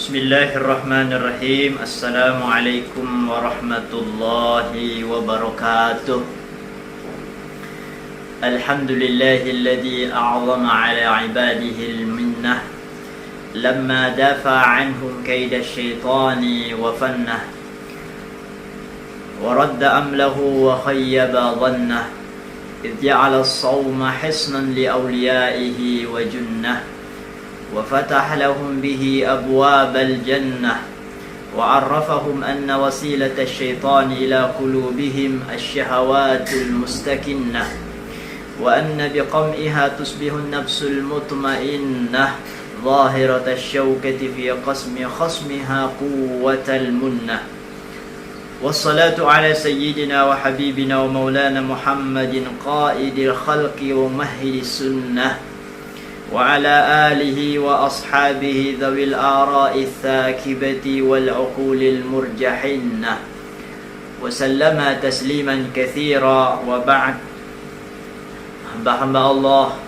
Bismillahirrahmanirrahim. Assalamualaikum warahmatullahi wabarakatuh. Alhamdulillahilladzi a'zama ala ibadihi al-minnah lamma dafa'a anhum kaida asyaitani wa fannah wa radda amlahu wa khayyaba dhannah idh ja'ala as-sawma hisnan li awliyaihi wa junnah وفتح لهم به أبواب الجنة وعرفهم أن وسيلة الشيطان إلى قلوبهم الشهوات المستكنة وأن بقمئها تصبح النفس المطمئنة ظاهرة الشوكة في قسم خصمها قوة المنة والصلاة على سيدنا وحبيبنا ومولانا محمد قائد الخلق وممهد السنة وعلى آله وأصحابه ذوي الآراء الثاكبة والعقول المرجحنة وسلم تسليما كثيرا وبعد. Hamba-hamba Allah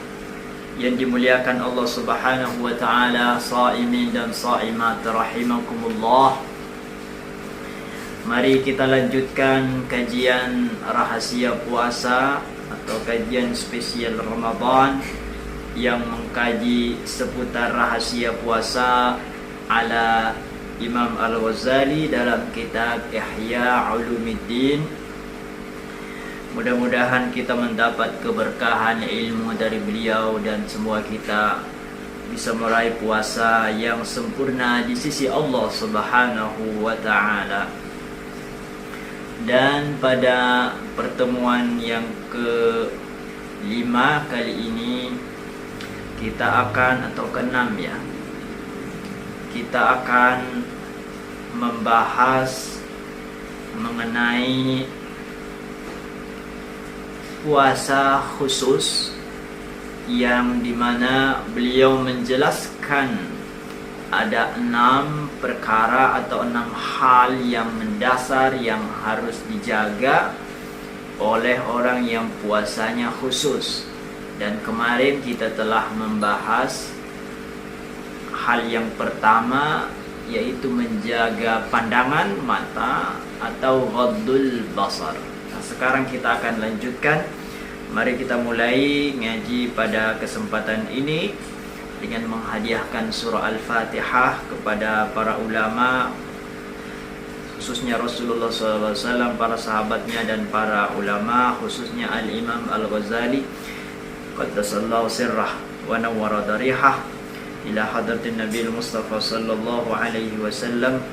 yang dimuliakan Allah Subhanahu wa taala, shaimin dan shaimat rahimakumullah. Mari kita lanjutkan kajian rahasia puasa atau kajian spesial Ramadan yang mengkaji seputar rahasia puasa ala Imam Al-Ghazali dalam kitab Ihya Ulumuddin. Mudah-mudahan kita mendapat keberkahan ilmu dari beliau dan semua kita bisa meraih puasa yang sempurna di sisi Allah Subhanahu wa taala. Dan pada pertemuan yang ke-5 kali ini kita akan, atau ke-6 ya, kita akan membahas mengenai puasa khusus yang dimana beliau menjelaskan ada 6 perkara atau 6 hal yang mendasar yang harus dijaga oleh orang yang puasanya khusus. Dan kemarin kita telah membahas hal yang pertama, yaitu menjaga pandangan mata atau ghaddul basar. Nah, sekarang kita akan lanjutkan. Mari kita mulai ngaji pada kesempatan ini dengan menghadiahkan surah Al-Fatihah kepada para ulama, khususnya Rasulullah SAW, para sahabatnya dan para ulama, khususnya Al-Imam Al-Ghazali qaddasallahu sirrah wa nawwara darihah, ila hadratin Nabi Mustafa sallallahu alaihi wasallam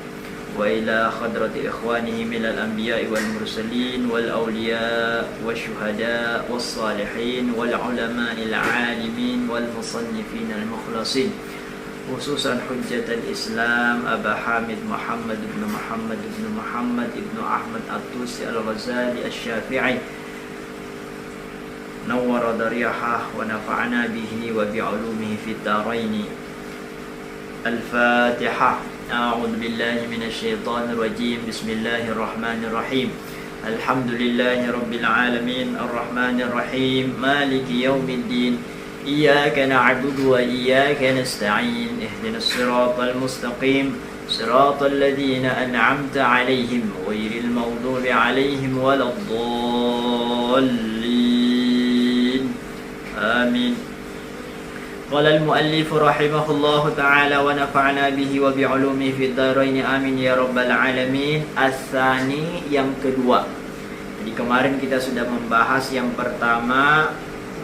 wa ila hadrati ikhwanihi minal anbiya'i wal mursalin wal awliya' wasyuhada' was salihin wal ulama'il alimin wal musannifin al mukhlasin, khususan hujjatul Islam Aba Hamid Muhammad ibn Muhammad ibn Muhammad ibn Ahmad At-Tusi Al-Ghazali Asy-Syafi'i, nawwara dariyah wa nafa'na bihi wa bi'ulumihi fid darain. Al-Fatihah. A'udzu billahi minasy syaithanir rajim. Bismillahirrahmanirrahim. Alhamdulillahi rabbil alamin, arrahmanir rahim, maliki yaumiddin. Iyyaka na'budu wa iyyaka nasta'in. Ihdinas siratal mustaqim, siratal ladzina an'amta 'alaihim ghairil maghdubi 'alaihim waladdallin. آمين. قال المؤلف رحمه الله تعالى ونفعنا به وبعلومه في الدارين آمين يا رب العالمين. As-tsani, yang kedua. Jadi kemarin kita sudah membahas yang pertama,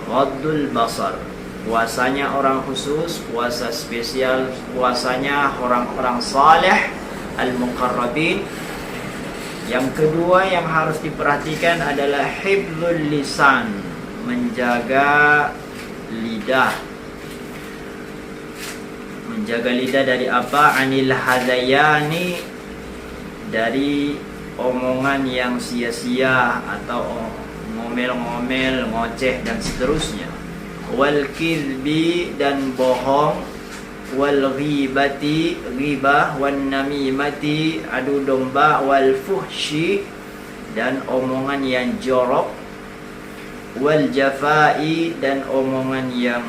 ghaddul basar, puasanya orang khusus, puasa spesial, puasanya orang-orang saleh al-muqarrabin. Yang kedua yang harus diperhatikan adalah hifdzul lisan, menjaga lidah. Menjaga lidah dari apa? Anil hadayani, dari omongan yang sia-sia atau ngomel-ngomel, ngoceh dan seterusnya. Wal kizbi, dan bohong. Wal ghibati, ghibah. Wan namimati, adu domba. Wal fuhshi, dan omongan yang jorok. Wal jafai, dan omongan yang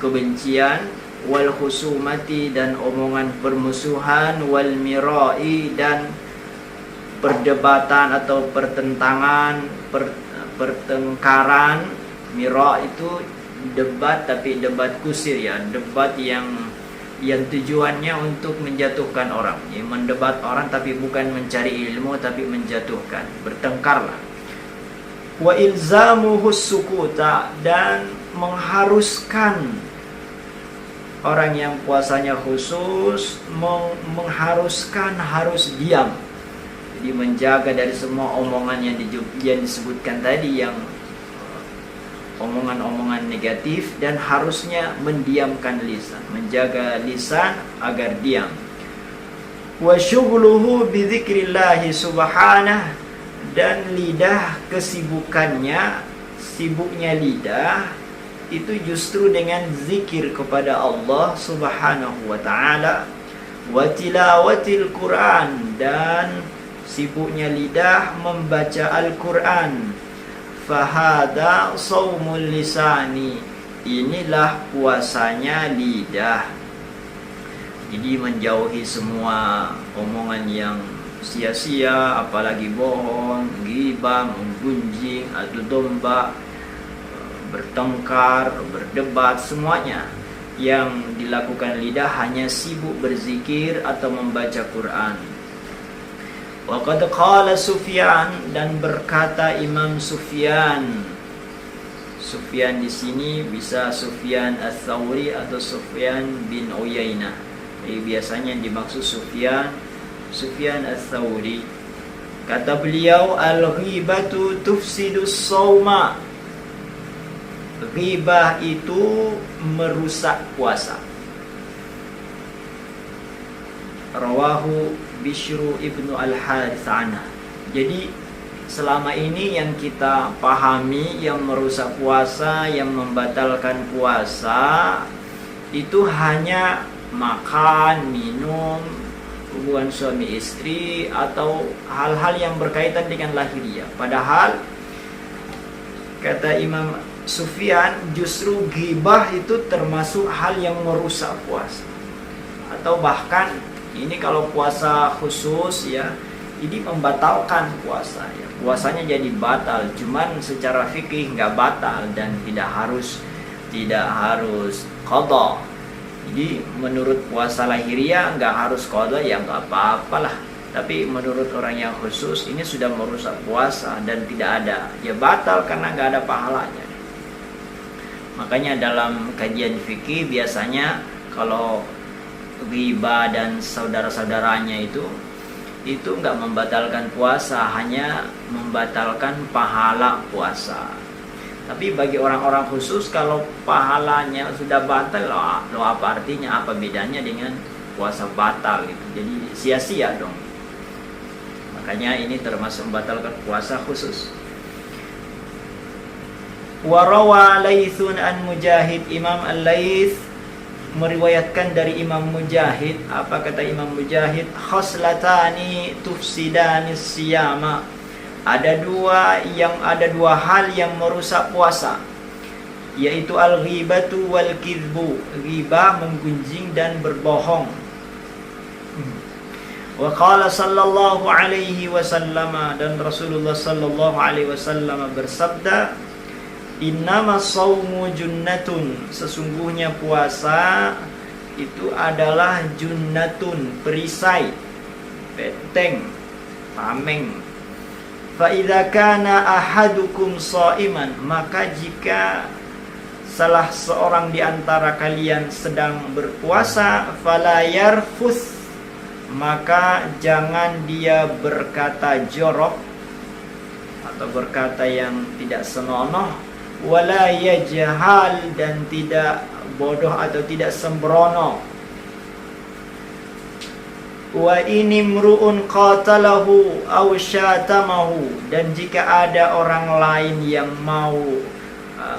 kebencian. Wal khusumati, dan omongan permusuhan. Wal mirai, dan perdebatan atau pertentangan, pertengkaran. Mira itu debat, tapi debat kusir ya, debat yang tujuannya untuk menjatuhkan orang. Ya, mendebat orang tapi bukan mencari ilmu, tapi menjatuhkan, bertengkarlah. Wa ilzamuhus sukuta, dan mengharuskan orang yang puasanya khusus, mengharuskan harus diam. Jadi menjaga dari semua omongan yang disebutkan tadi, yang omongan-omongan negatif, dan harusnya mendiamkan lisan, menjaga lisan agar diam. Wa syughluhu bi dzikrillahi subhanahu, dan lidah kesibukannya, sibuknya lidah itu justru dengan zikir kepada Allah subhanahu wa ta'ala. Wa tilawatil Quran, dan sibuknya lidah membaca Al-Quran. Fahada saumul lisani, inilah puasanya lidah. Jadi menjauhi semua omongan yang sia-sia, apalagi bohong, ghibah, menggunjing, adu domba, bertengkar, berdebat, semuanya yang dilakukan lidah hanya sibuk berzikir atau membaca Quran. Wa qad qala Sufyan, dan berkata Imam Sufyan. Sufyan di sini bisa Sufyan Ats-Tsauri atau Sufyan bin Uyainah. Jadi biasanya dimaksud Sufyan Ats-Tsauri. Kata beliau, al-ghibatu tufsidus shauma. Ghibah itu merusak puasa. Rawahu Bishru ibnu al-Harith anhu. Jadi selama ini yang kita pahami yang merusak puasa, yang membatalkan puasa, itu hanya makan, minum, hubungan suami istri, atau hal-hal yang berkaitan dengan lahiriah. Padahal kata Imam Sufyan, justru ghibah itu termasuk hal yang merusak puasa. Atau bahkan ini kalau puasa khusus ya, ini membatalkan puasa ya. Puasanya jadi batal, cuman secara fikih nggak batal dan tidak harus qada. Jadi menurut puasa lahiriah nggak harus qada, ya nggak apa-apalah. Tapi menurut orang yang khusus ini sudah merusak puasa dan tidak ada, ya batal karena nggak ada pahalanya. Makanya dalam kajian fikih biasanya kalau ghibah dan saudara-saudaranya itu nggak membatalkan puasa, hanya membatalkan pahala puasa. Tapi bagi orang-orang khusus, kalau pahalanya sudah batal, lo apa artinya, apa bedanya dengan puasa batal gitu. Jadi sia-sia dong. Makanya ini termasuk membatalkan puasa khusus. Warawa Laitsun an Mujahid, Imam Al-Laits meriwayatkan dari Imam Mujahid. Apa kata Imam Mujahid? Khoslatani tufsidani siyama. Ada dua hal yang merusak puasa, yaitu al-ghibatu wal kizbu. Ghibah, menggunjing dan berbohong. Wa qala sallallahu alaihi wasallam, dan Rasulullah sallallahu alaihi wasallam bersabda, innama shaumu junnatun, sesungguhnya puasa itu adalah junnatun, perisai, benteng, tameng. Fa idza kana ahadukum shaiman, maka jika salah seorang di antara kalian sedang berpuasa, fala yarfus, maka jangan dia berkata jorok atau berkata yang tidak senonoh, wala yajhal, dan tidak bodoh atau tidak sembrono. Wa inimru'un qatalahu aw syatamahu, dan jika ada orang lain yang mau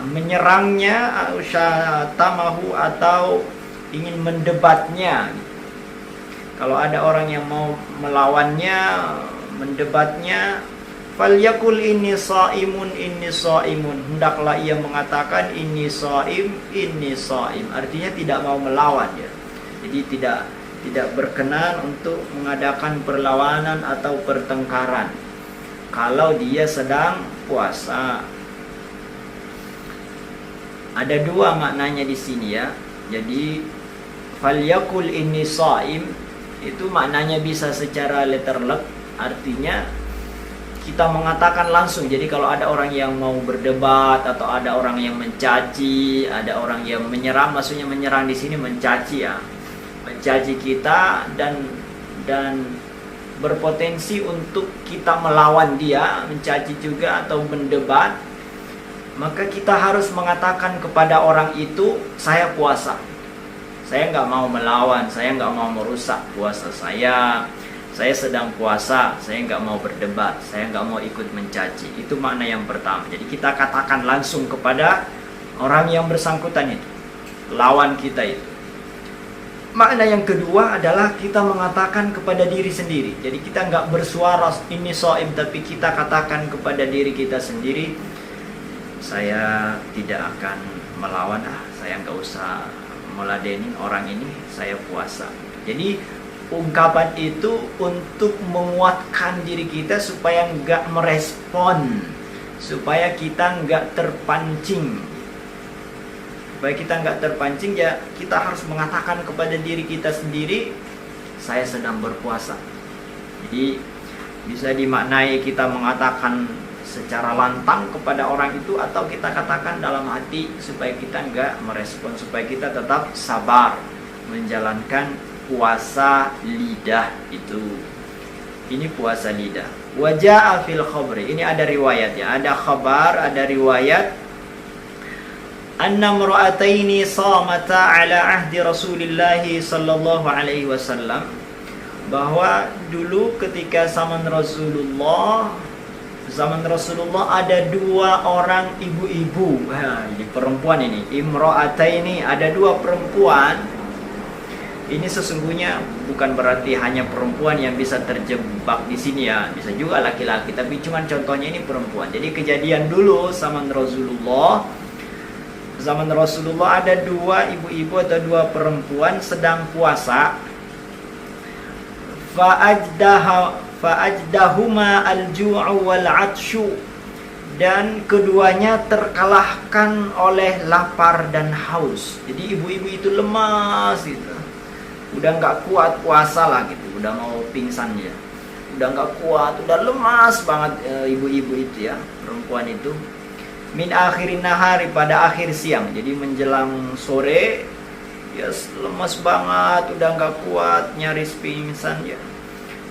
menyerangnya, aw syatamahu, atau ingin mendebatnya. Kalau ada orang yang mau melawannya, mendebatnya, falyakul inni shaimun, inni shaimun, hendaklah ia mengatakan inni shaim, inni shaim. Artinya tidak mau melawan ya. Jadi tidak berkenan untuk mengadakan perlawanan atau pertengkaran kalau dia sedang puasa. Ada dua maknanya di sini ya. Jadi falyakul inni shaim itu maknanya bisa secara letterlek, artinya kita mengatakan langsung. Jadi kalau ada orang yang mau berdebat atau ada orang yang mencaci, ada orang yang menyerang, maksudnya menyerang di sini mencaci ya. Mencaci kita dan berpotensi untuk kita melawan dia, mencaci juga atau mendebat, maka kita harus mengatakan kepada orang itu, saya puasa, saya nggak mau melawan, saya nggak mau merusak puasa saya sedang puasa, saya nggak mau berdebat, saya nggak mau ikut mencaci. Itu makna yang pertama. Jadi kita katakan langsung kepada orang yang bersangkutan itu, lawan kita itu. Makna yang kedua adalah kita mengatakan kepada diri sendiri. Jadi kita nggak bersuara ini shaim, tapi kita katakan kepada diri kita sendiri, saya tidak akan melawan, saya nggak usah meladenin orang ini, saya puasa. Jadi ungkapan itu untuk menguatkan diri kita supaya nggak merespon, supaya kita nggak terpancing. Supaya kita nggak terpancing ya, kita harus mengatakan kepada diri kita sendiri, saya sedang berpuasa. Jadi bisa dimaknai kita mengatakan secara lantang kepada orang itu, atau kita katakan dalam hati supaya kita nggak merespon, supaya kita tetap sabar menjalankan puasa lidah itu. Ini puasa lidah. Waja'a fil khabri, ini ada riwayat ya, ada khabar, ada riwayat. Anna mra'ataini samata ala ahdi Rasulillah sallallahu alaihi wasallam, bahwa dulu ketika zaman Rasulullah ada dua orang ibu-ibu. Ini perempuan ini, imra'ataini, ada dua perempuan. Ini sesungguhnya bukan berarti hanya perempuan yang bisa terjebak di sini ya, bisa juga laki-laki, tapi cuman contohnya ini perempuan. Jadi kejadian dulu zaman Rasulullah ada dua ibu-ibu atau dua perempuan sedang puasa. Fa'ajdahuma al-ju'u wal-'atshu, dan keduanya terkalahkan oleh lapar dan haus. Jadi ibu-ibu itu lemas gitu, udah nggak kuat puasa lah gitu, udah mau pingsan ya, udah nggak kuat, udah lemas banget ibu-ibu itu ya, perempuan itu. Min akhirin nahari, pada akhir siang, jadi menjelang sore ya, lemas banget, udah nggak kuat, nyaris pingsan ya.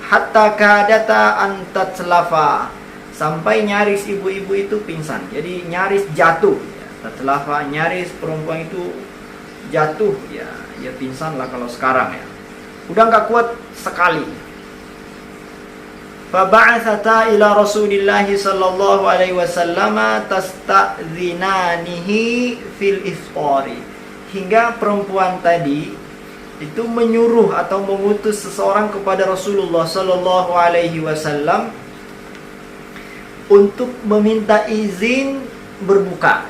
Hatta kadata antatlafa, sampai nyaris ibu-ibu itu pingsan, jadi nyaris jatuh ya. Tatlafa, nyaris perempuan itu jatuh ya, ya pingsan lah kalau sekarang ya, udah nggak kuat sekali. Faba'atsata ila Rasulillah sallallahu alaihi wasallam tasta'dzinanihi fil iftari, hingga perempuan tadi itu menyuruh atau mengutus seseorang kepada Rasulullah sallallahu alaihi wasallam untuk meminta izin berbuka.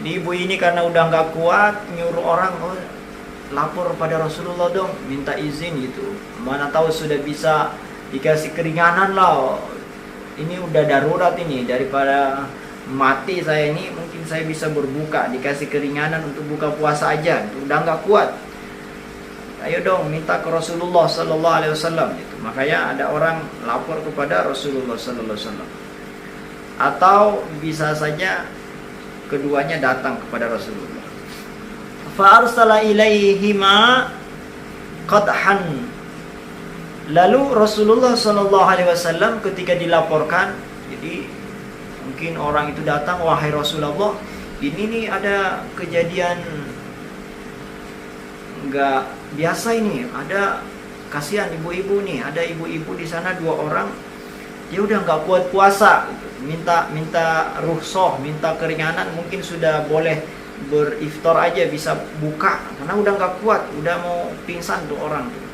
Ini ibu ini karena udah nggak kuat, nyuruh orang, lapor pada Rasulullah dong, minta izin gitu. Mana tahu sudah bisa dikasih keringanan lah. Ini udah darurat ini, daripada mati saya ini, mungkin saya bisa berbuka, dikasih keringanan untuk buka puasa aja. Udah nggak kuat, ayo dong minta ke Rasulullah sallallahu alaihi wasallam gitu. Makanya ada orang lapor kepada Rasulullah sallallahu alaihi wasallam. Atau bisa saja keduanya datang kepada Rasulullah. Fa arsala ilaihima qadhan. Lalu Rasulullah sallallahu alaihi wasallam ketika dilaporkan, jadi mungkin orang itu datang, wahai Rasulullah, ini nih ada kejadian nggak biasa ini, ada kasihan ibu-ibu nih, ada ibu-ibu di sana 2 orang, dia udah nggak kuat puasa, minta rukhsah, minta keringanan, mungkin sudah boleh beriftar aja, bisa buka, karena udah nggak kuat, udah mau pingsan tuh orang tuh,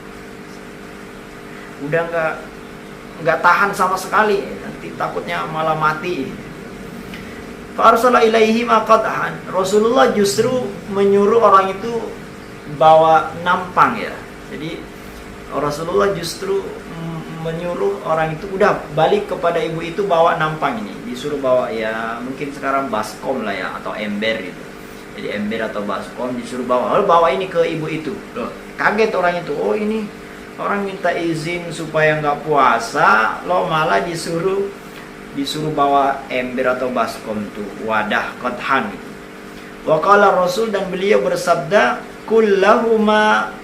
udah nggak tahan sama sekali, nanti takutnya malah mati. Farsala ilaihi maqadhan. Rasulullah justru menyuruh orang itu bawa nampang ya. Jadi Rasulullah justru menyuruh orang itu udah balik kepada ibu itu bawa nampang ini. Disuruh bawa ya mungkin sekarang baskom lah ya, atau ember gitu. Jadi ember atau baskom disuruh bawa. Lalu bawa ini ke ibu itu. Loh, kaget orang itu. Oh, ini orang minta izin supaya nggak puasa, lo malah disuruh bawa ember atau baskom tuh, wadah qadhan gitu. Wa qala Rasul, dan beliau bersabda, kullahuma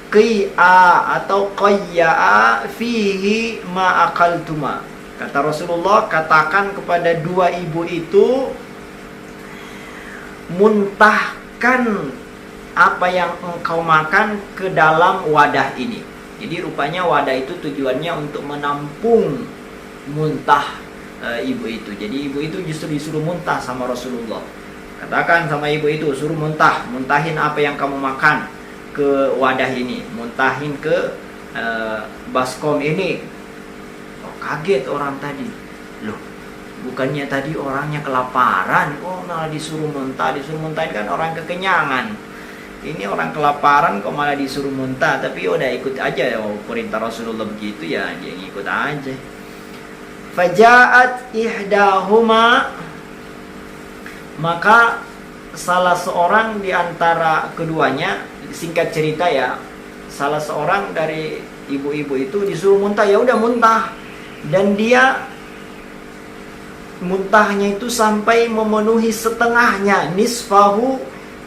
qi'a atau qayya'a fihi ma aqaltuma. Kata Rasulullah, katakan kepada 2 ibu itu, muntahkan apa yang engkau makan ke dalam wadah ini. Jadi rupanya wadah itu tujuannya untuk menampung muntah ibu itu. Jadi ibu itu justru disuruh muntah sama Rasulullah. Katakan sama ibu itu, suruh muntahin apa yang kamu makan ke wadah ini, muntahin ke baskom ini. Oh, kaget orang tadi. Loh, bukannya tadi orangnya kelaparan, oh malah disuruh muntahin kan orang kekenyangan. Ini orang kelaparan kok malah disuruh muntah. Tapi udah ikut aja, oh, perintah Rasulullah begitu ya, dia ngikut aja. Faja'at ihdahuma, maka salah seorang di antara keduanya, singkat cerita ya, salah seorang dari ibu-ibu itu disuruh muntah, ya udah muntah, dan dia muntahnya itu sampai memenuhi setengahnya, nisfahu,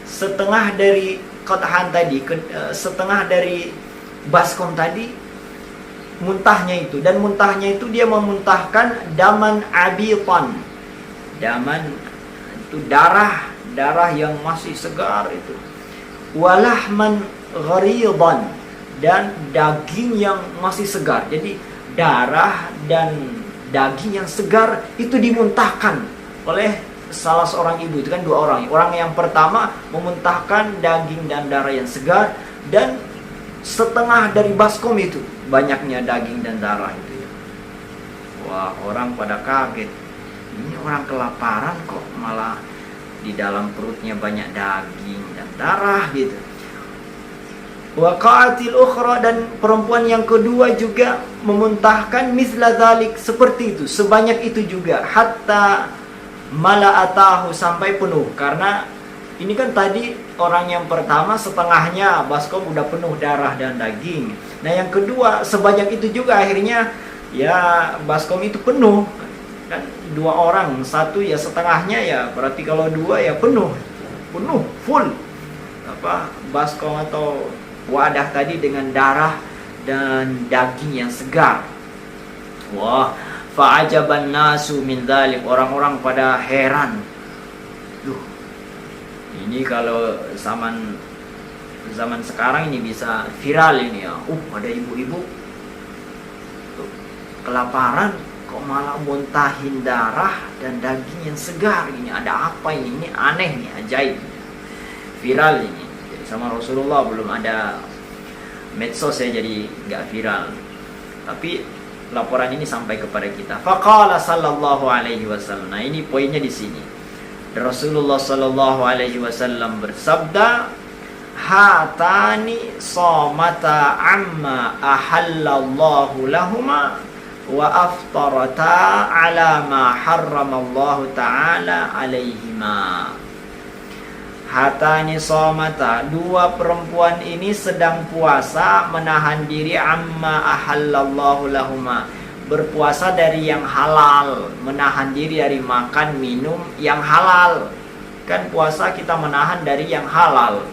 setengah dari qadhan tadi, setengah dari baskom tadi, muntahnya itu. Dan muntahnya itu dia memuntahkan daman abitan, daman itu darah yang masih segar itu, walahman gharidan, dan daging yang masih segar. Jadi darah dan daging yang segar itu dimuntahkan oleh salah seorang ibu. Itu kan 2 orang. Orang yang pertama memuntahkan daging dan darah yang segar, dan setengah dari baskom itu banyaknya daging dan darah itu. Wah, orang pada kaget. Ini orang kelaparan kok malah di dalam perutnya banyak daging dan darah gitu. Waqa'atil ukhra, dan perempuan yang kedua juga memuntahkan misla dzalik, seperti itu, sebanyak itu juga, hatta mala'atahu, sampai penuh. Karena ini kan tadi orang yang pertama setengahnya baskom udah penuh darah dan daging. Nah yang kedua sebanyak itu juga, akhirnya ya baskom itu penuh. Kan 2 orang, satu ya setengahnya, ya berarti kalau 2 ya penuh full baskom atau wadah tadi dengan darah dan daging yang segar. Wah, fa'ajaban nasu min dzalik, orang-orang pada heran. Duh, ini kalau zaman sekarang ini bisa viral ini ya. Ada ibu-ibu kelaparan kok malah muntahin darah dan daging yang segar. Ini ada apa ini? Ini aneh nih, ajaib. Viral ini. Jadi sama Rasulullah belum ada medsos ya, jadi nggak viral. Tapi laporan ini sampai kepada kita. Faqala sallallahu alaihi wasallam. Nah, ini poinnya di sini. Rasulullah sallallahu alaihi wasallam bersabda, hatani somata amma ahallallahu lahuma wa aftarata ala ma harramallahu ta'ala alaihima. Hatani somata, 2 perempuan ini sedang puasa, menahan diri, amma ahallallahu lahuma, berpuasa dari yang halal, menahan diri dari makan minum yang halal. Kan puasa kita menahan dari yang halal.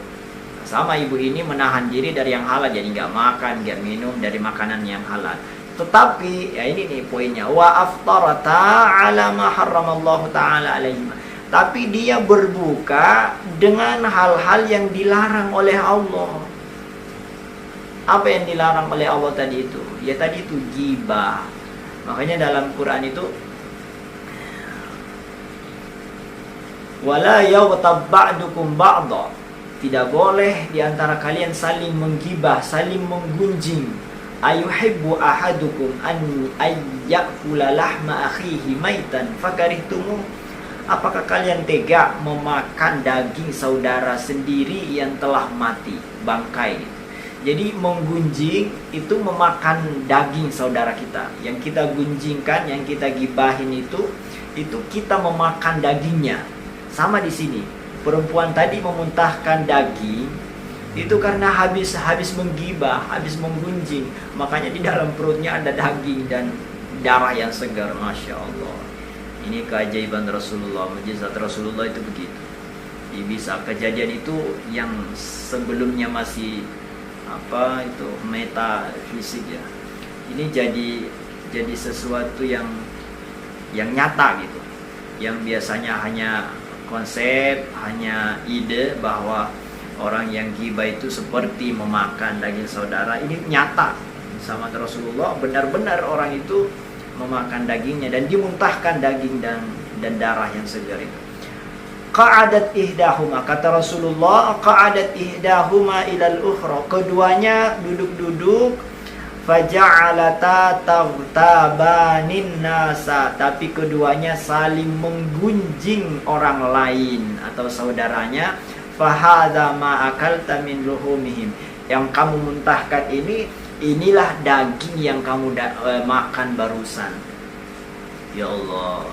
Sama ibu ini menahan diri dari yang halal, jadi nggak makan, nggak minum dari makanan yang halal. Tetapi ya ini nih poinnya, wa aftarata ala ma harramallahu ta'ala alaihima, tapi dia berbuka dengan hal-hal yang dilarang oleh Allah. Apa yang dilarang oleh Allah tadi itu? Ya tadi itu ghibah. Makanya dalam Quran itu wala yaghtab ba'dukum ba'dha. Tidak boleh di antara kalian saling menggibah, saling menggunjing. Ayuhibbu ahadukum an ayyakula lahma akhihi maitan fakarihtumu. Apakah kalian tega memakan daging saudara sendiri yang telah mati, bangkai? Jadi menggunjing itu memakan daging saudara kita. Yang kita gunjingkan, yang kita gibahin itu kita memakan dagingnya. Sama di sini. Perempuan tadi memuntahkan daging itu karena habis menggibah, habis menggunjing. Makanya di dalam perutnya ada daging dan darah yang segar. Masya Allah. Ini keajaiban Rasulullah, mukjizat Rasulullah itu begitu. Bisa kejadian itu yang sebelumnya masih metafisik ya. Ini jadi sesuatu yang nyata gitu. Yang biasanya hanya konsep, hanya ide bahwa orang yang ghibah itu seperti memakan daging saudara. Ini nyata sama Rasulullah, benar-benar orang itu memakan dagingnya dan dimuntahkan daging dan darah yang segar itu. Qa'adat ihdahuma, kata Rasulullah, qa'adat ihdahuma ilal ukhra, keduanya duduk-duduk, faja'alata taghtabanin nasa, tapi keduanya saling menggunjing orang lain atau saudaranya. Fahadza ma akalta min luhumihim, yang kamu muntahkan inilah daging yang kamu makan barusan. Ya Allah.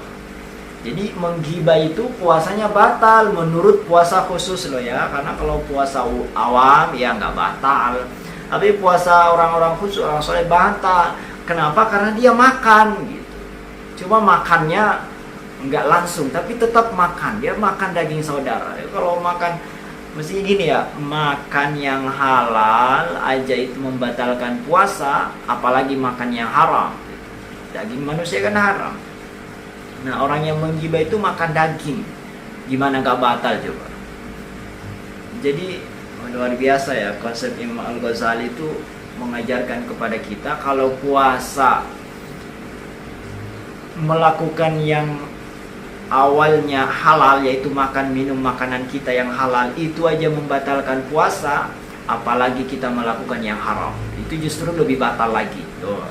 Jadi menggibah itu puasanya batal menurut puasa khusus loh ya. Karena kalau puasa awam ya nggak batal. Tapi puasa orang-orang khusus, orang soleh batal. Kenapa? Karena dia makan gitu. Cuma makannya nggak langsung, tapi tetap makan. Dia makan daging saudara. Kalau makan mesti gini ya, makan yang halal aja itu membatalkan puasa, apalagi makan yang haram. Daging manusia kan haram. Nah, orang yang menggibah itu makan daging, gimana gak batal coba? Jadi luar biasa ya, konsep Imam Al-Ghazali itu mengajarkan kepada kita kalau puasa melakukan yang awalnya halal, yaitu makan minum makanan kita yang halal, itu aja membatalkan puasa, apalagi kita melakukan yang haram, itu justru lebih batal lagi. Tuh,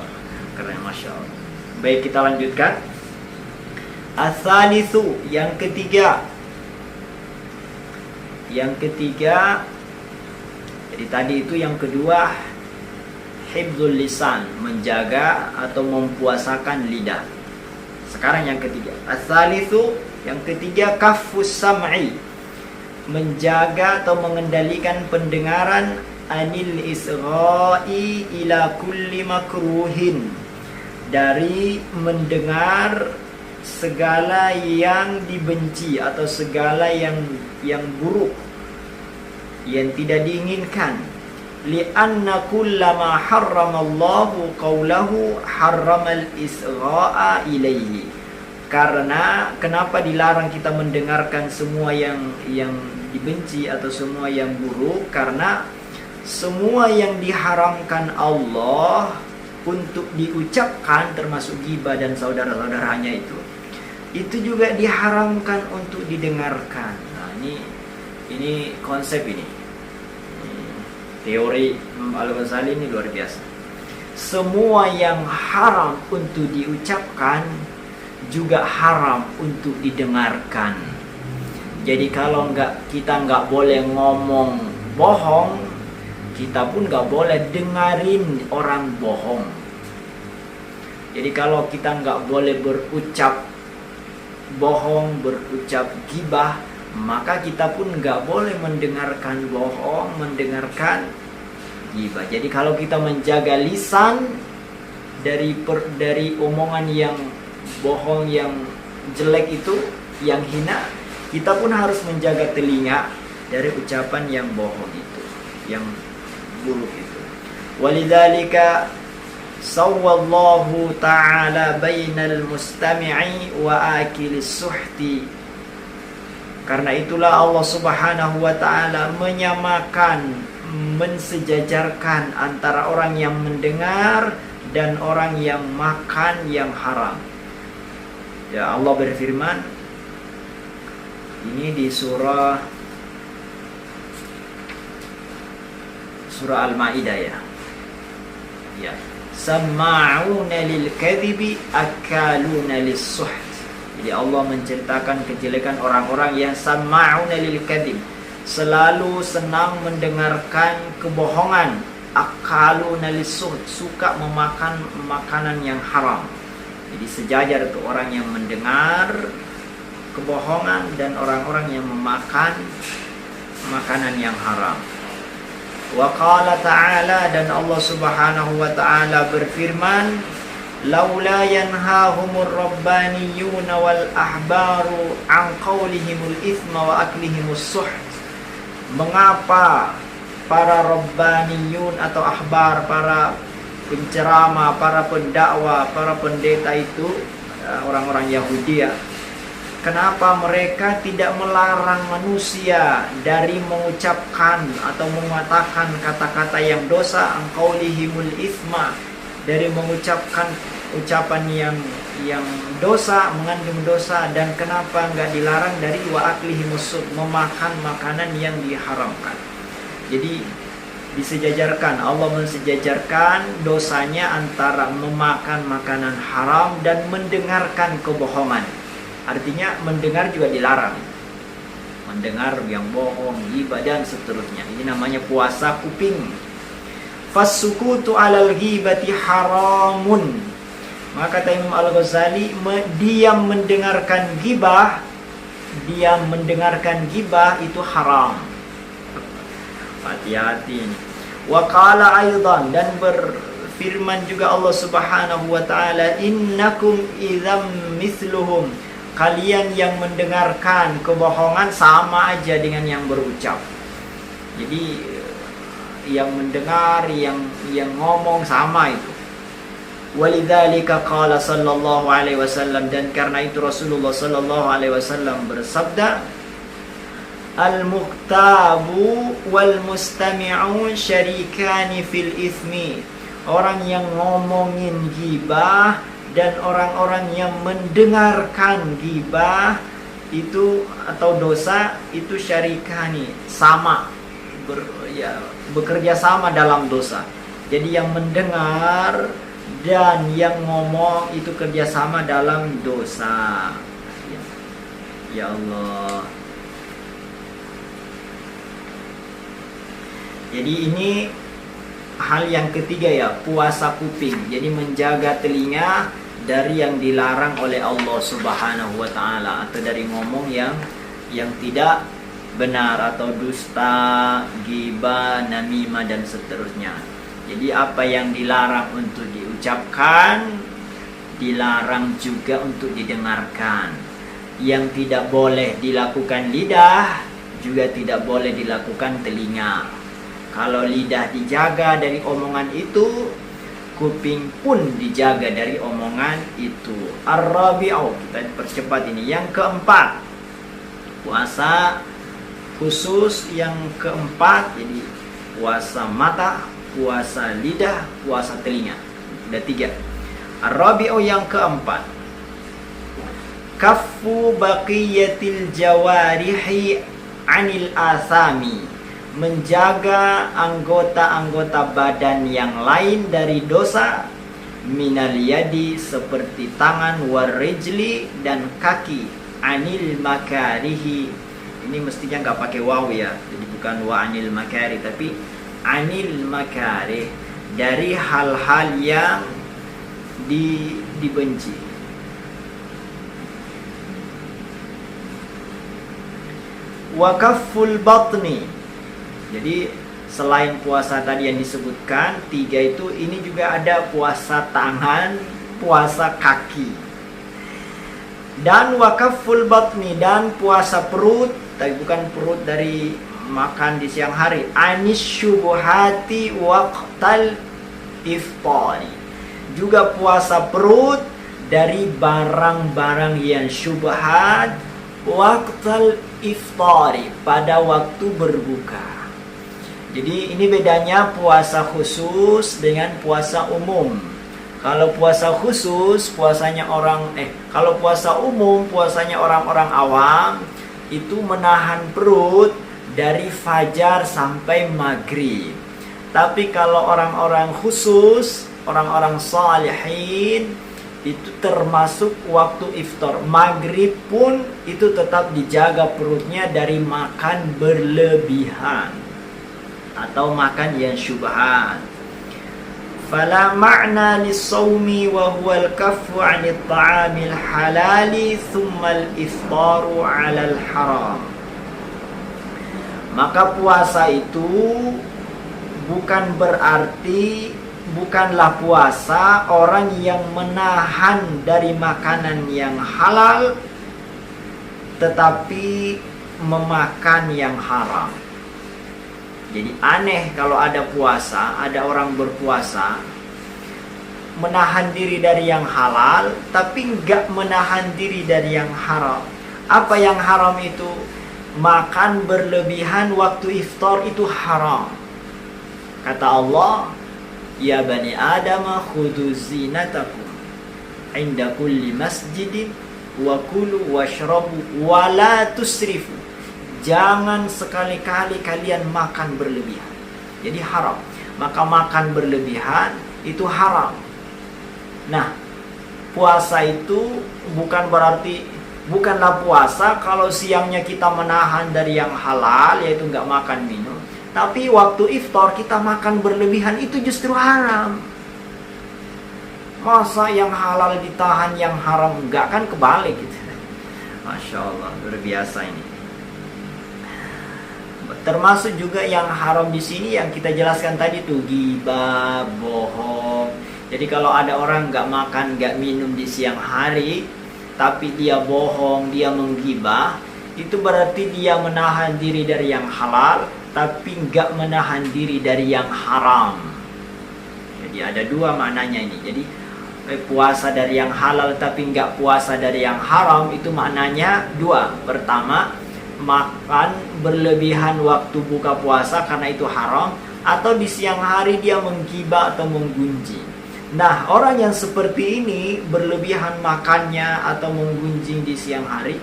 keren, Masya Allah. Baik, kita lanjutkan. As-salisu, yang ketiga. Jadi tadi itu yang kedua, hifdzul lisan, menjaga atau mempuasakan lidah. Sekarang yang ketiga, as-salisu, yang ketiga, kaffus sam'i, menjaga atau mengendalikan pendengaran, anil isra'i ila kulli makruhin, dari mendengar segala yang dibenci atau segala yang buruk, yang tidak diinginkan. Li'anna kullama harramallahu qawlahu harramal isra'a ilaihi. Karena kenapa dilarang kita mendengarkan semua yang dibenci atau semua yang buruk? Karena semua yang diharamkan Allah untuk diucapkan, termasuk ghibah dan saudara-saudaranya itu juga diharamkan untuk didengarkan. Nah, ini konsep ini. Teori Al-Ghazali ini luar biasa. Semua yang haram untuk diucapkan juga haram untuk didengarkan. Jadi kalau kita nggak boleh ngomong bohong, kita pun nggak boleh dengarin orang bohong. Jadi kalau kita nggak boleh berucap bohong, berucap ghibah, maka kita pun nggak boleh mendengarkan bohong, mendengarkan ghibah. Jadi kalau kita menjaga lisan dari omongan yang bohong, yang jelek itu, yang hina, kita pun harus menjaga telinga dari ucapan yang bohong itu, yang buruk itu. Walidzalika sawwallahu ta'ala bainal mustami'i wa akilis suhti. Karena itulah Allah Subhanahu wa ta'ala menyamakan mensejajarkan antara orang yang mendengar dan orang yang makan yang haram. Ya, Allah berfirman ini di surah Al-Maidah ya. Ya. Sama'una lil kadhibi akaluna lis-suht. Jadi Allah menceritakan kejelekan orang-orang yang sama'una lil kadhib, selalu senang mendengarkan kebohongan, akaluna lis-suht, suka memakan makanan yang haram. Jadi sejajar itu orang yang mendengar kebohongan dan orang-orang yang memakan makanan yang haram. Wa qala ta'ala, dan Allah Subhanahu wa ta'ala berfirman, laula yanhahumur rabbaniyun wal ahbaru an qawlihimul ithma wa aklihimus suht. Mengapa para rabbaniyun atau ahbar, para penceramah, para pendakwah, para pendeta itu orang-orang Yahudi ya, kenapa mereka tidak melarang manusia dari mengucapkan atau mengatakan kata-kata yang dosa, angkaulihimul ithma, dari mengucapkan ucapan yang dosa, mengandung dosa, dan kenapa enggak dilarang dari wa aklihimus sud, memakan makanan yang diharamkan. Jadi disejajarkan, Allah mensejajarkan dosanya antara memakan makanan haram dan mendengarkan kebohongan. Artinya mendengar juga dilarang, mendengar yang bohong, ghibah dan seterusnya. Ini namanya puasa kuping. Fasukutu alal ghibati haramun. Maka kata Imam Al-Ghazali, diam mendengarkan ghibah, diam mendengarkan ghibah itu haram. Hati-hati. Wa qala aidan, dan berfirman juga Allah Subhanahu wa taala, innakum idzam mithluhum, kalian yang mendengarkan kebohongan sama aja dengan yang berucap. Jadi yang mendengar, yang ngomong sama itu. Walidzalika qala sallallahu alaihi wasallam, dan karena itu Rasulullah sallallahu alaihi wasallam bersabda, al-muqtabu wal mustami'u syarikani fil ithmi. Orang yang ngomongin ghibah dan orang-orang yang mendengarkan ghibah itu atau dosa itu syarikani, sama, bekerja sama dalam dosa. Jadi yang mendengar dan yang ngomong itu kerjasama dalam dosa. Ya Allah. Jadi ini hal yang ketiga ya, puasa kuping. Jadi menjaga telinga dari yang dilarang oleh Allah Subhanahu wa taala, atau dari ngomong yang tidak benar, atau dusta, ghibah, namimah dan seterusnya. Jadi apa yang dilarang untuk diucapkan, dilarang juga untuk didengarkan. Yang tidak boleh dilakukan lidah, juga tidak boleh dilakukan telinga. Kalau lidah dijaga dari omongan itu, kuping pun dijaga dari omongan itu. Ar-rabi'u, kita percepat ini. Yang keempat, puasa khusus yang keempat. Jadi puasa mata, puasa lidah, puasa telinga. Ada 3. Ar-rabi'u yang keempat, kaffu baqiyatil jawarihi anil asami, menjaga anggota-anggota badan yang lain dari dosa, minal yadi, seperti tangan, warijli, dan kaki, anil makarihi. Ini mestinya nggak pakai waw ya, jadi bukan wa anil makari, tapi anil makarih, dari hal-hal yang dibenci. Wa kafful batni. Jadi selain puasa tadi yang disebutkan 3 itu, ini juga ada puasa tangan, puasa kaki. Dan wakaful batni, dan puasa perut, tapi bukan perut dari makan di siang hari. Anis syubuhati waqtal iftari. Juga puasa perut dari barang-barang yang syubhat waqtal iftari, pada waktu berbuka. Jadi ini bedanya puasa khusus dengan puasa umum. Kalau puasa khusus, kalau puasa umum, puasanya orang-orang awam itu menahan perut dari fajar sampai maghrib. Tapi kalau orang-orang khusus, orang-orang salihin, itu termasuk waktu iftar. Maghrib pun itu tetap dijaga perutnya dari makan berlebihan atau makan yang syubhat. Fala ma'na lis-shaumi wa huwa al-kaffu 'anil ta'amil halali thumma al-iftaru 'alal haram. Maka puasa itu bukanlah puasa orang yang menahan dari makanan yang halal tetapi memakan yang haram. Jadi aneh kalau ada orang berpuasa menahan diri dari yang halal tapi enggak menahan diri dari yang haram. Apa yang haram itu? Makan berlebihan waktu iftar itu haram. Kata Allah, ya bani Adam khudhu zinatakum inda kulli masjidin wa kulu washrabu wa la tusrifu. Jangan sekali-kali kalian makan berlebihan. Jadi haram. Maka makan berlebihan itu haram. Nah, puasa itu bukanlah puasa kalau siangnya kita menahan dari yang halal, yaitu nggak makan minum. Tapi waktu iftar kita makan berlebihan itu justru haram. Masa yang halal ditahan, yang haram enggak, kan kebalik gitu. Masya Allah, luar biasa ini. Termasuk juga yang haram di sini yang kita jelaskan tadi tuh, ghibah, bohong. Jadi kalau ada orang nggak makan, nggak minum di siang hari, tapi dia bohong, dia menggibah, itu berarti dia menahan diri dari yang halal, tapi nggak menahan diri dari yang haram. Jadi ada dua maknanya ini. Jadi puasa dari yang halal tapi nggak puasa dari yang haram, itu maknanya dua. Pertama, makan berlebihan waktu buka puasa karena itu haram, atau di siang hari dia menggibah atau menggunjing. Nah, orang yang seperti ini berlebihan makannya atau menggunjing di siang hari,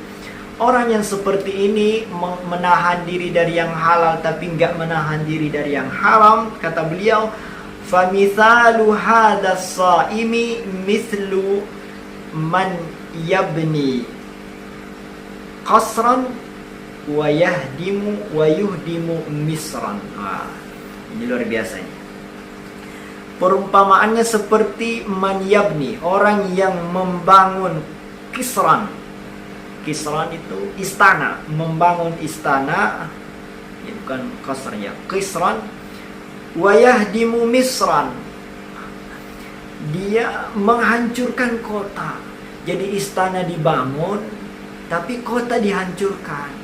orang yang seperti ini menahan diri dari yang halal tapi nggak menahan diri dari yang haram. Kata beliau, famithalu hadas saimi mithlu man yabni qasran wa yuhdimu misran. Ini luar biasa ini. Perumpamaannya seperti man yabni, orang yang membangun kisran. Kisran itu istana, membangun istana. Ya, bukan qasr ya, kisran. Wa yahdimu misran, dia menghancurkan kota. Jadi istana dibangun tapi kota dihancurkan.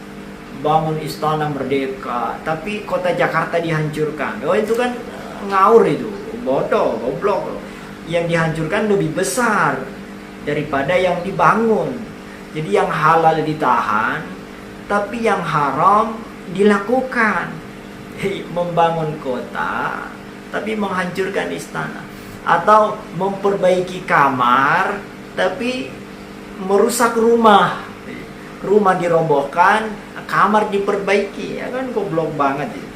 Bangun istana merdeka tapi kota Jakarta dihancurkan. Oh, itu kan ngaur, itu bodoh, goblok. Yang dihancurkan lebih besar daripada yang dibangun. Jadi yang halal ditahan tapi yang haram dilakukan. Membangun kota tapi menghancurkan istana, atau memperbaiki kamar tapi merusak rumah dirobohkan, kamar diperbaiki. Ya kan goblok banget ya.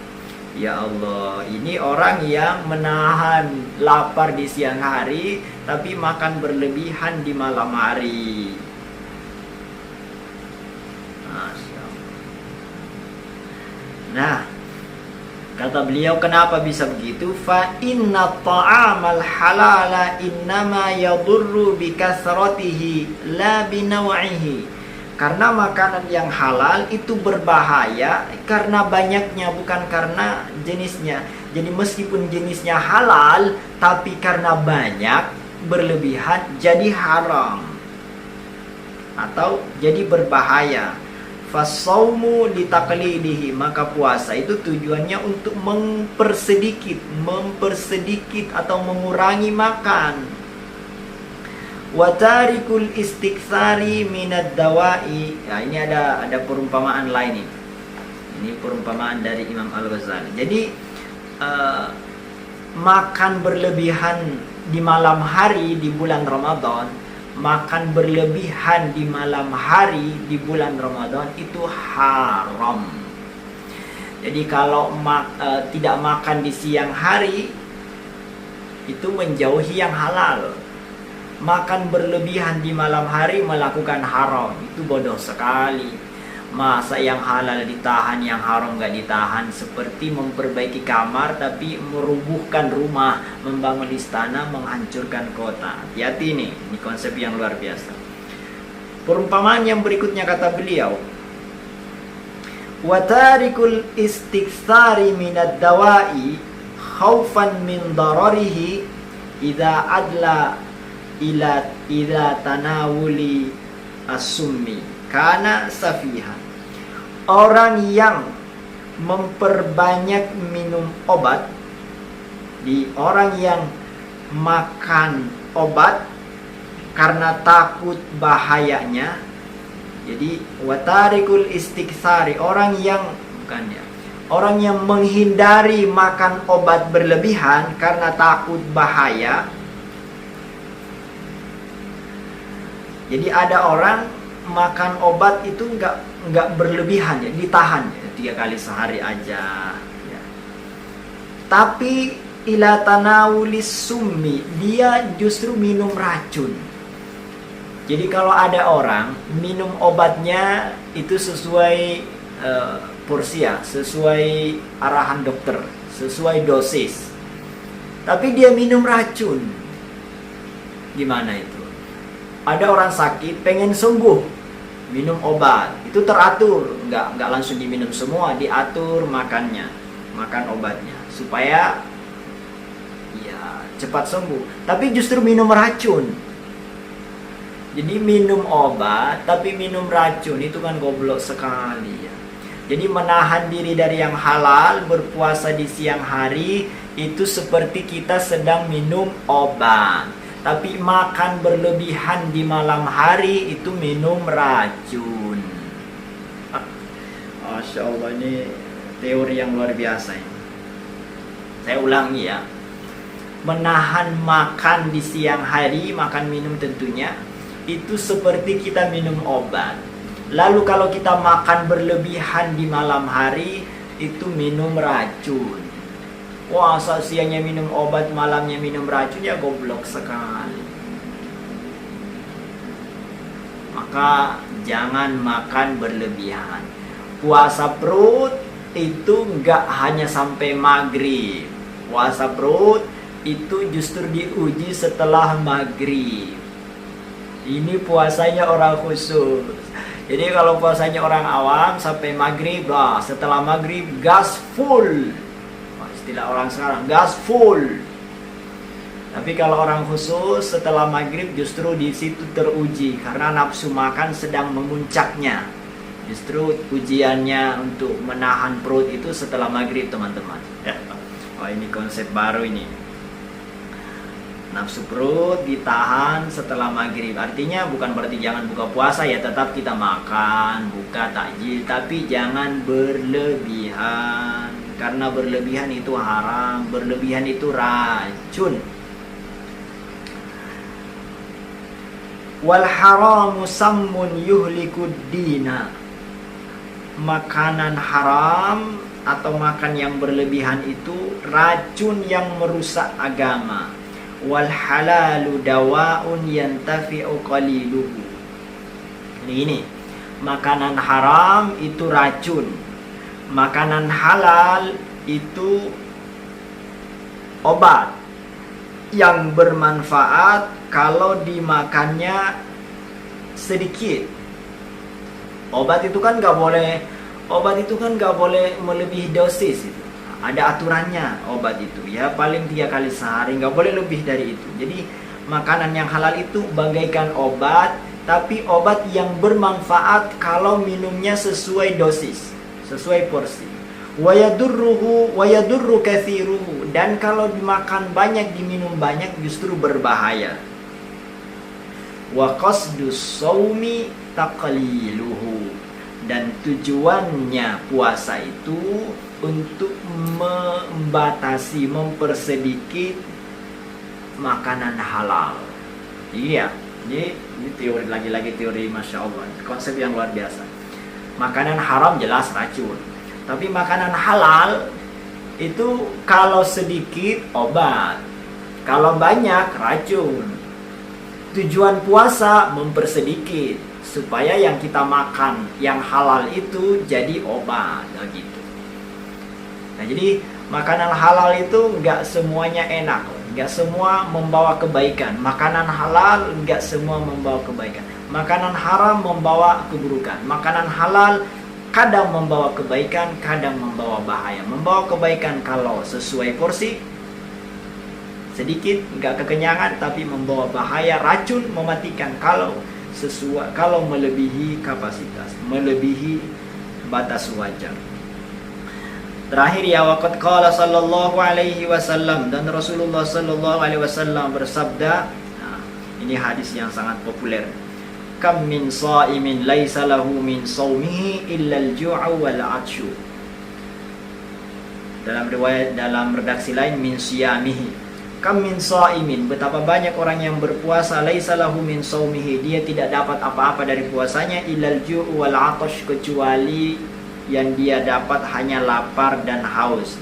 Ya Allah, ini orang yang menahan lapar di siang hari tapi makan berlebihan di malam hari. Nah, kata beliau, kenapa bisa begitu? Fa inna ta'amal halala innama yadurru bikasratihi la binaw'ihi. Karena makanan yang halal itu berbahaya karena banyaknya, bukan karena jenisnya. Jadi meskipun jenisnya halal, tapi karena banyak berlebihan jadi haram atau jadi berbahaya. Fasaumu litaqlidihi, maka puasa itu tujuannya untuk mempersedikit atau mengurangi makan. Wa tarikul istiktsari minad dawai. Nah, ini ada perumpamaan lain ini. Ini perumpamaan dari Imam Al-Ghazali. Jadi makan berlebihan di malam hari di bulan Ramadan, makan berlebihan di malam hari di bulan Ramadan itu haram. Jadi kalau tidak makan di siang hari itu menjauhi yang halal. Makan berlebihan di malam hari melakukan haram, itu bodoh sekali. Masa yang halal ditahan, yang haram gak ditahan? Seperti memperbaiki kamar tapi merubuhkan rumah, membangun istana, menghancurkan kota. Hati-hati nih, ini konsep yang luar biasa. Perumpamaan yang berikutnya kata beliau, watarikul istiktsari minad dawai khaufan min dararihi idza adla ila tanawuli as-summi kana safihan. Orang yang memperbanyak minum obat, orang yang makan obat karena takut bahayanya. Jadi watarikul istiktsari, orang yang menghindari makan obat berlebihan karena takut bahaya. Jadi ada orang makan obat itu nggak berlebihan ya, ditahan ya, 3 kali sehari aja ya. Tapi ila tanawulis summi, dia justru minum racun. Jadi kalau ada orang minum obatnya itu sesuai porsi ya, sesuai arahan dokter, sesuai dosis, tapi dia minum racun, gimana itu? Ada orang sakit pengen sembuh, minum obat, itu teratur, nggak langsung diminum semua, diatur makan obatnya supaya ya cepat sembuh. Tapi justru minum racun. Jadi minum obat tapi minum racun, itu kan goblok sekali ya. Jadi menahan diri dari yang halal, berpuasa di siang hari itu seperti kita sedang minum obat. Tapi makan berlebihan di malam hari itu minum racun. Masya Allah, ini teori yang luar biasa ini. Saya ulangi ya. Menahan makan di siang hari, makan minum tentunya, itu seperti kita minum obat. Lalu kalau kita makan berlebihan di malam hari, itu minum racun. Wah, saat siangnya minum obat, malamnya minum racun, ya goblok sekali. Maka jangan makan berlebihan. Puasa perut itu nggak hanya sampai maghrib. Puasa perut itu justru diuji setelah maghrib. Ini puasanya orang khusus. Jadi kalau puasanya orang awam sampai maghrib, setelah maghrib gas full. Istilah orang sekarang, gas full. Tapi kalau orang khusus setelah maghrib justru di situ teruji karena nafsu makan sedang memuncaknya. Justru ujiannya untuk menahan perut itu setelah maghrib, teman-teman. Oh, ini konsep baru ini. Nafsu perut ditahan setelah maghrib. Artinya bukan berarti jangan buka puasa ya, tetap kita makan, buka takjil, tapi jangan berlebihan. Karena berlebihan itu haram, berlebihan itu racun. Wal haramu sammun yuhlikud dina. Makanan haram atau makan yang berlebihan itu racun yang merusak agama. Wal halalu dawaun yantafi'u qaliluhu. Ini makanan haram itu racun. Makanan halal itu obat yang bermanfaat kalau dimakannya sedikit. Obat itu kan nggak boleh melebihi dosis itu. Ada aturannya obat itu ya, paling 3 kali sehari, nggak boleh lebih dari itu. Jadi makanan yang halal itu bagaikan obat, tapi obat yang bermanfaat kalau minumnya sesuai dosis, sesuai porsi. Wa yadurru katsiruhu, dan kalau dimakan banyak, diminum banyak justru berbahaya. Wa qasdus shaumi taqliluhu, Dan tujuannya puasa itu untuk membatasi, mempersedikit makanan halal. Iya, ini teori, lagi-lagi teori, Masya Allah, konsep yang luar biasa. Makanan haram jelas racun, tapi makanan halal itu kalau sedikit obat, kalau banyak racun. Tujuan puasa mempersedikit supaya yang kita makan yang halal itu jadi obat, gitu. Nah, jadi makanan halal itu nggak semuanya enak, nggak semua membawa kebaikan. Makanan halal nggak semua membawa kebaikan. Makanan haram membawa keburukan. Makanan halal kadang membawa kebaikan, kadang membawa bahaya. Membawa kebaikan kalau sesuai porsi, sedikit nggak kekenyangan, tapi membawa bahaya, racun, mematikan kalau sesuai, kalau melebihi kapasitas, melebihi batas wajar. Terakhir ya, waqad qala sallallahu alaihi wasallam, dan Rasulullah sallallahu alaihi wasallam bersabda, nah, ini hadis yang sangat populer. Kam min shaimin laisa lahu min shaumihi illa al-ju'u wal 'atshu. Dalam riwayat, dalam redaksi lain, min siyamihi. Kam min shaimin, betapa banyak orang yang berpuasa, laisa lahu min shaumihi, dia tidak dapat apa-apa dari puasanya, illal ju'u wal 'atash, kecuali yang dia dapat hanya lapar dan haus.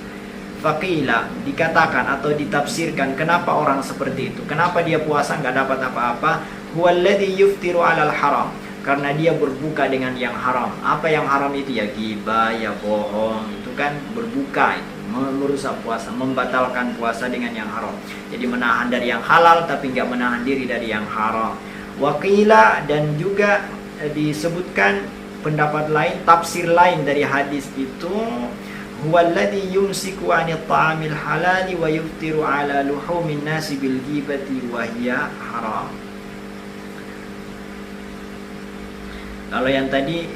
Faqila, dikatakan atau ditafsirkan, kenapa orang seperti itu? Kenapa dia puasa nggak dapat apa-apa? Huwallazi yuftiru 'alal haram, karena dia berbuka dengan yang haram. Apa yang haram itu? Ya ghibah, ya bohong, itu kan berbuka, itu merusak puasa, membatalkan puasa dengan yang haram. Jadi menahan dari yang halal tapi nggak menahan diri dari yang haram. Waqila, dan juga disebutkan pendapat lain, tafsir lain dari hadis itu, huwallazi yumsiku 'anil ta'amil halali wa yuftiru 'ala luhumin nasi bil ghibati wa hiya haram. Kalau yang tadi,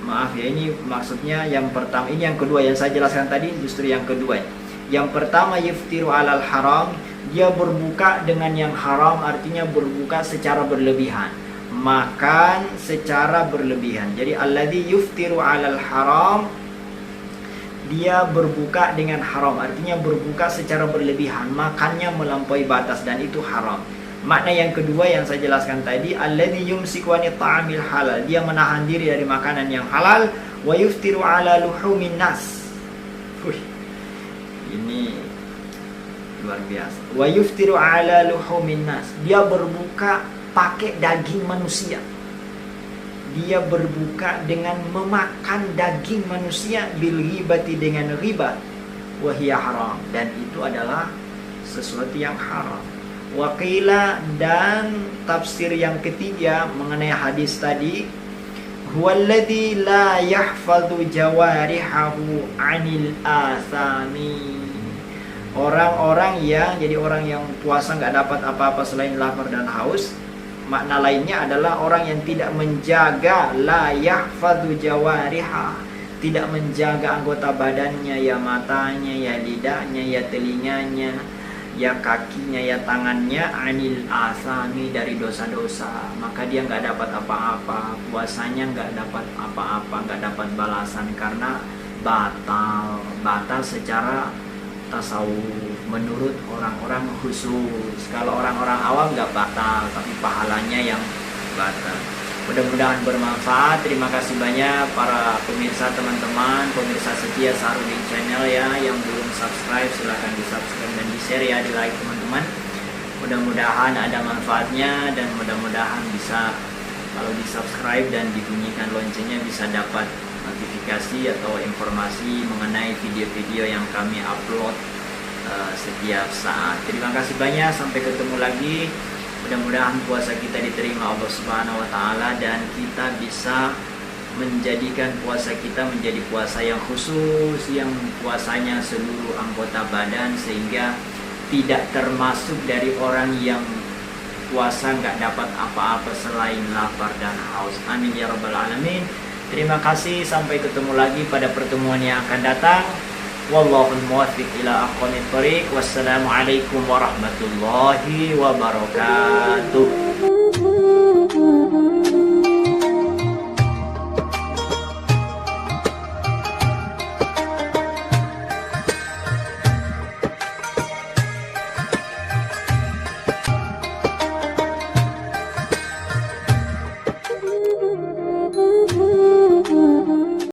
maaf ya, ini maksudnya yang pertama, ini yang kedua yang saya jelaskan tadi, justru yang kedua. Yang pertama, yuftiru 'alal haram, dia berbuka dengan yang haram, artinya berbuka secara berlebihan, makan secara berlebihan. Jadi alladzi yuftiru 'alal haram, dia berbuka dengan haram, artinya berbuka secara berlebihan, makannya melampaui batas, dan itu haram. Makna yang kedua yang saya jelaskan tadi, alladzi yumsiku 'anil ta'amil halal, dia menahan diri dari makanan yang halal, wa yuftiru 'ala luhumin nas. Ini luar biasa. Wa yuftiru 'ala luhumin nas, dia berbuka pakai daging manusia. Dia berbuka dengan memakan daging manusia, bil ghibati, dengan riba, wa hiya haram, dan itu adalah sesuatu yang haram. Waqila, dan tafsir yang ketiga mengenai hadis tadi, huwallazi la yahfadhu jawarihahu 'anil athami. Orang-orang yang, jadi orang yang puasa nggak dapat apa-apa selain lapar dan haus. Makna lainnya adalah orang yang tidak menjaga, la yahfadhu jawariha, tidak menjaga anggota badannya, ya matanya, ya lidahnya, ya telinganya, ya kakinya, ya tangannya, anil asami, dari dosa-dosa, maka dia nggak dapat apa-apa, puasanya nggak dapat apa-apa, nggak dapat balasan, karena batal secara tasawuf menurut orang-orang khusus. Kalau orang-orang awam nggak batal, tapi pahalanya yang batal. Mudah-mudahan bermanfaat. Terima kasih banyak para pemirsa, teman-teman pemirsa setia Saharudin Channel ya, yang belum subscribe silahkan di subscribe dan di share ya, di like teman-teman. Mudah-mudahan ada manfaatnya, dan mudah-mudahan bisa, kalau di subscribe dan dibunyikan loncengnya, bisa dapat notifikasi atau informasi mengenai video-video yang kami upload setiap saat. Terima kasih banyak, sampai ketemu lagi. Mudah-mudahan puasa kita diterima Allah Subhanahu wa taala, dan kita bisa menjadikan puasa kita menjadi puasa yang khusus, yang puasanya seluruh anggota badan, sehingga tidak termasuk dari orang yang puasa nggak dapat apa-apa selain lapar dan haus. Amin ya rabbal alamin. Terima kasih, sampai ketemu lagi pada pertemuan yang akan datang. Wallahul muwaffiq ila aqwamit thoriq. Wassalamualaikum warahmatullahi wabarakatuh.